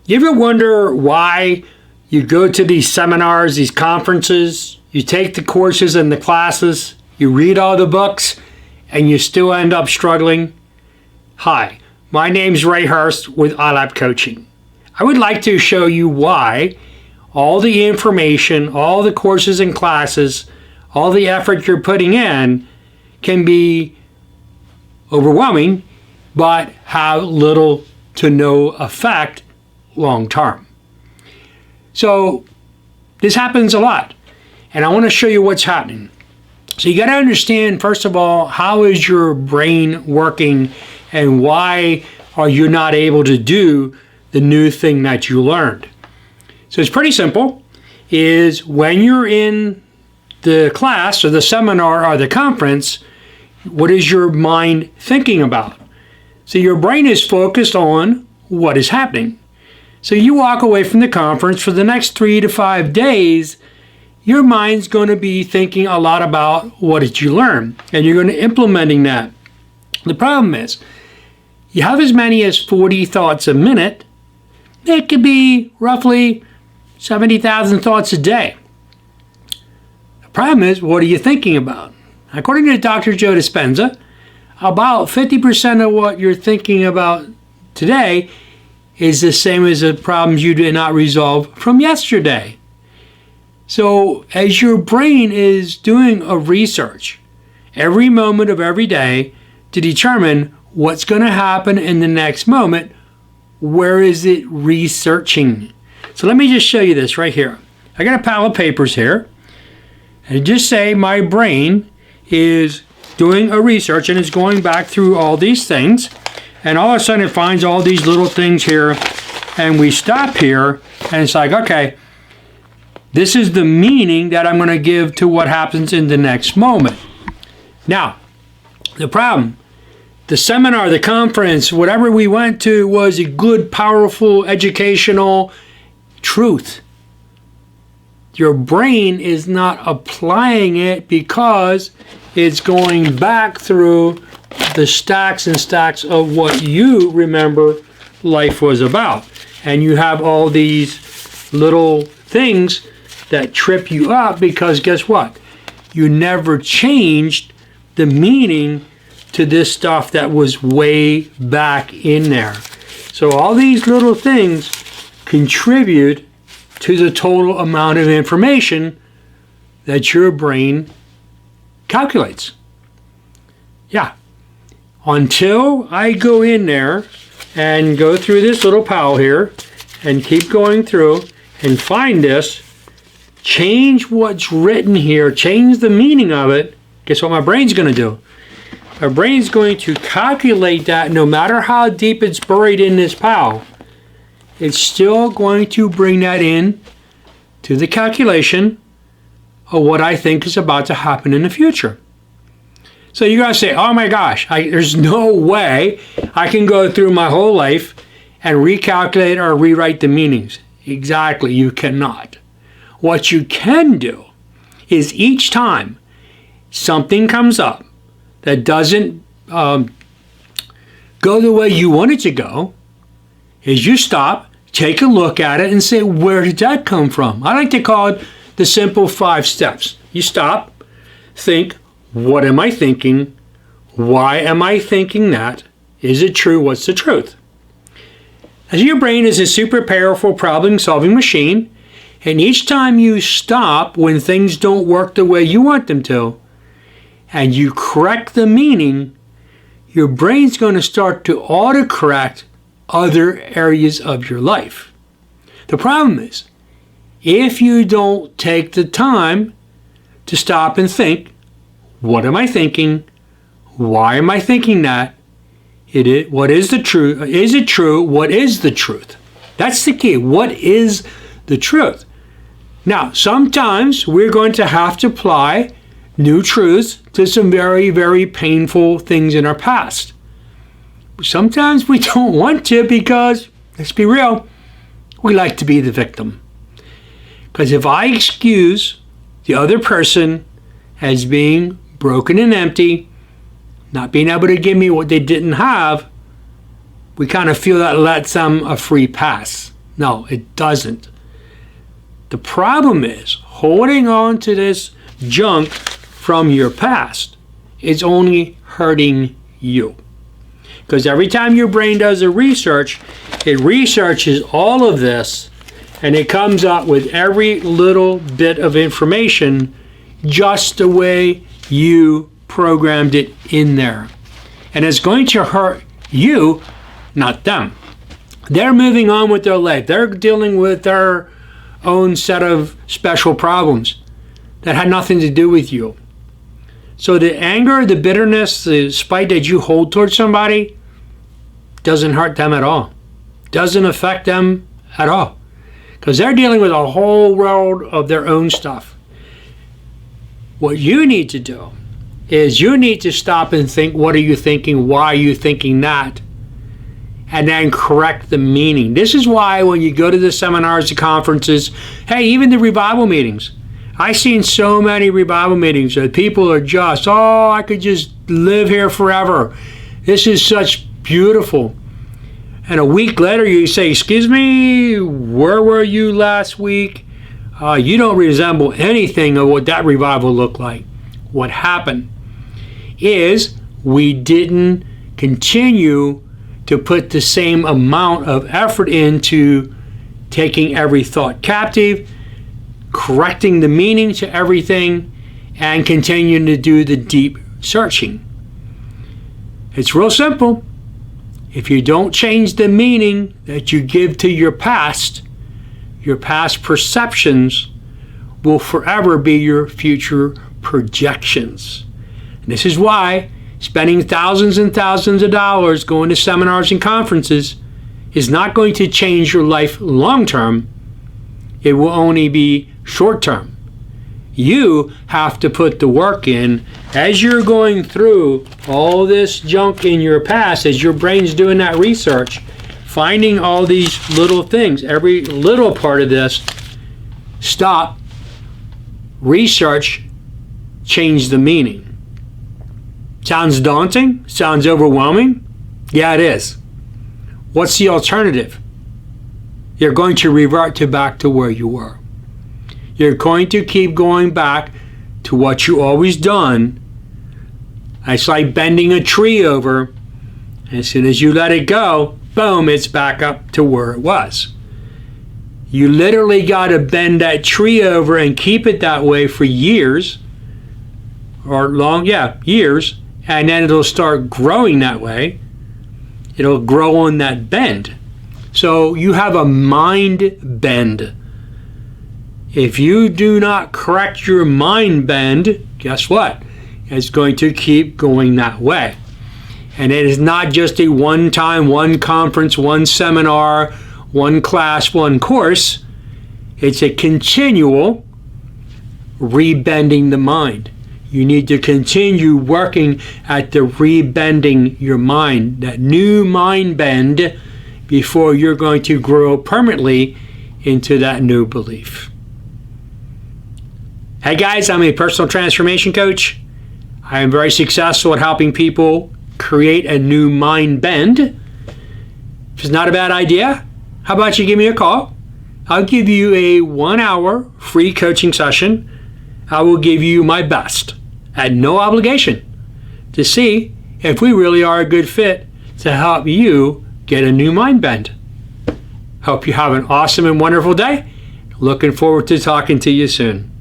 You ever wonder why you go to these seminars, these conferences, you take the courses and the classes, you read all the books, and you still end up struggling? Hi, my name's Ray Hurst with iLab Coaching. I would like to show you why all the information, all the courses and classes, all the effort you're putting in can be overwhelming, but have little to no effect long term. So this happens a lot, and I want to show you what's happening. So you got to understand, first of all, how is your brain working and why are you not able to do the new thing that you learned? So it's pretty simple. Is when you're in the class or the seminar or the conference, what is your mind thinking about? So your brain is focused on what is happening. So you walk away from the conference for the next 3 to 5 days, your mind's going to be thinking a lot about what did you learn, and you're going to implementing that. The problem is, you have as many as 40 thoughts a minute. It could be roughly 70,000 thoughts a day. The problem is, what are you thinking about? According to Dr. Joe Dispenza, about 50% of what you're thinking about today is the same as the problems you did not resolve from yesterday. So as your brain is doing a research every moment of every day to determine what's going to happen in the next moment, where is it researching? So let me just show you this right here. I got a pile of papers here, and just say my brain is doing a research and is going back through all these things, and all of a sudden it finds all these little things here, and we stop here, and it's like, okay, this is the meaning that I'm going to give to what happens in the next moment. Now, the problem, the seminar, the conference, whatever we went to was a good, powerful, educational truth. Your brain is not applying it because it's going back through the stacks and stacks of what you remember life was about. And you have all these little things that trip you up because guess what? You never changed the meaning to this stuff that was way back in there. So all these little things contribute to the total amount of information that your brain calculates. Yeah. Until I go in there and go through this little pile here and keep going through and find this, change what's written here, change the meaning of it, guess what my brain's going to do? My brain's going to calculate that no matter how deep it's buried in this pile. It's still going to bring that in to the calculation of what I think is about to happen in the future. So you're going to say, oh my gosh, there's no way I can go through my whole life and recalculate or rewrite the meanings. Exactly, you cannot. What you can do is each time something comes up that doesn't go the way you want it to go, is you stop, take a look at it, and say, where did that come from? I like to call it the simple 5 steps. You stop, think, what am I thinking? Why am I thinking that? Is it true? What's the truth? As your brain is a super powerful problem-solving machine, and each time you stop when things don't work the way you want them to, and you correct the meaning, your brain's going to start to autocorrect other areas of your life. The problem is, if you don't take the time to stop and think, what am I thinking? Why am I thinking that? What is the truth? Is it true? What is the truth? That's the key. What is the truth? Now, sometimes we're going to have to apply new truths to some very, very painful things in our past. Sometimes we don't want to because, let's be real, we like to be the victim. Because if I excuse the other person as being broken and empty, not being able to give me what they didn't have, we kind of feel that lets them a free pass. No, it doesn't. The problem is holding on to this junk from your past is only hurting you. Because every time your brain does a research, it researches all of this and it comes up with every little bit of information just the way you programmed it in there. And it's going to hurt you, not them. They're moving on with their life. They're dealing with their own set of special problems that had nothing to do with you. So the anger, the bitterness, the spite that you hold towards somebody doesn't hurt them at all. Doesn't affect them at all. Because they're dealing with a whole world of their own stuff. What you need to do is you need to stop and think, what are you thinking? Why are you thinking that? And then correct the meaning. This is why when you go to the seminars, the conferences, hey, even the revival meetings, I've seen so many revival meetings that people are just, oh, I could just live here forever. This is such beautiful. And a week later you say, excuse me, where were you last week? You don't resemble anything of what that revival looked like. What happened is we didn't continue to put the same amount of effort into taking every thought captive, correcting the meaning to everything, and continuing to do the deep searching. It's real simple. If you don't change the meaning that you give to your past perceptions will forever be your future projections. And this is why spending thousands and thousands of dollars going to seminars and conferences is not going to change your life long term. It will only be short term. You have to put the work in as you're going through all this junk in your past, as your brain's doing that research, finding all these little things, every little part of this. Stop, research, change the meaning. Sounds daunting? Sounds overwhelming? Yeah, it is. What's the alternative? You're going to revert back to where you were. You're going to keep going back to what you always done. It's like bending a tree over. And as soon as you let it go, boom, it's back up to where it was. You literally got to bend that tree over and keep it that way for years. Years. And then it'll start growing that way. It'll grow on that bend. So you have a mind bend. If you do not correct your mind bend, guess what? It's going to keep going that way. And it is not just a one-time, one conference, one seminar, one class, one course. It's a continual rebending the mind. You need to continue working at the rebending your mind, that new mind bend, before you're going to grow permanently into that new belief. Hey guys, I'm a personal transformation coach. I am very successful at helping people create a new mind bend. If it's not a bad idea, how about you give me a call? I'll give you a 1-hour free coaching session. I will give you my best at no obligation to see if we really are a good fit to help you get a new mind bend. Hope you have an awesome and wonderful day. Looking forward to talking to you soon.